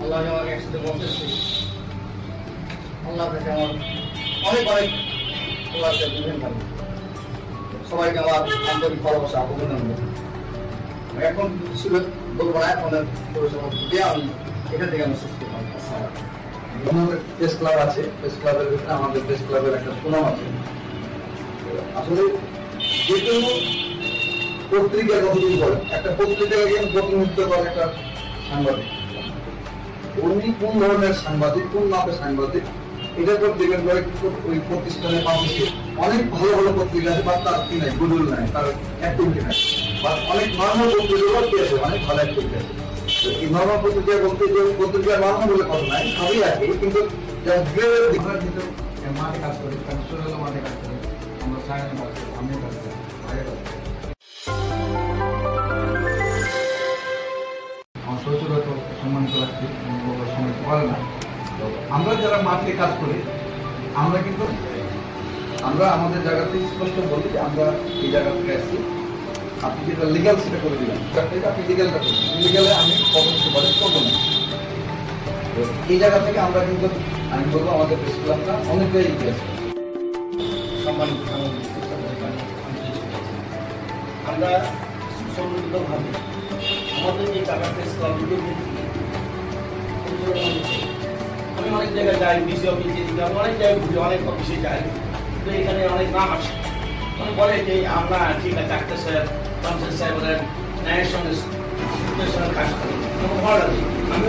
আল্লাহ আমাকে একসাথে বলতেছি, আল্লাহ থেকে আমার অনেক অনেক আল্লাহকে বুঝেন পারি। সবাইকে আমার আন্তরিক ভালোবাসা অভিনন্দন। এখন ছিল বলবো না, এখন আমি এখান থেকে আমি সুস্থ পাই। আমাদের প্রেস ক্লাব আছে, প্রেস ক্লাবের ভিতরে আমাদের প্রেস ক্লাবের একটা সুনাম আছে। আসলে যে কোনো পত্রিকার কথা যদি বলেন, একটা পত্রিকাকে প্রতিনিধিত্ব করে একটা সাংবাদিক। উনি কোন ধরনের সাংবাদিক, কোন মাপের সাংবাদিক, এটার উপর ডিপেন্ড করে ওই প্রতিষ্ঠানে পাবলিশে অনেক ভালো ভালো পত্রিকা আছে, বা তার কি নাই, গুডউইল নাই, তার অ্যাক্টিভিটি নাই, বা অনেক নর্মাল পত্রিকাও কি আছে, অনেক ভালো অ্যাক্টিভিটি আছে। এই নর্মাল পত্রিকা বলতে যে পত্রিকার নর্মাল বলে কথা নাই, সবই আছে, কিন্তু কিন্তু মাঠে কাজ করি, কারণ সুরেলা মাঠে কাজ করি, আমরা সায়নে কাজ করি, আমিও কাজ করি, আগে কাজ করি। আমার শ্বশুরও তো সম্মানিত রাখছি, সম্মানিত করে না। তো আমরা যারা মাঠে কাজ করি, আমরা কিন্তু আমরা আমাদের জায়গাতে স্পষ্ট বলি যে আমরা এই জায়গা থেকে আসছি, আপনি যেটা লিগাল সেটা করে দিবেন, আপনি লিগালটা করবেন, লিগালে আমি কখন সুপারিশ করবো না। এই জায়গা থেকে আমরা কিন্তু আমি বলবো আমাদের প্রেস ক্লাবটা অনেকটাই এগিয়ে আছে। সম্মানিত আমরা সুসংগঠিতভাবে আমাদের এই টাকা প্রেস ক্লাবগুলো আমি অনেক জায়গায় যাই, ডিসি অফিসে আমি অনেক জায়গায় ঘুরি, অনেক অফিসে যাই, তো এখানে অনেক নাম আসে, মানে বলে যে আমরা ঠিক আছে আক্তার সাহেব, পঞ্চায়েত সাহেবের ন্যায়ের সঙ্গে কাজ করি, আমার ভালো লাগে। আমি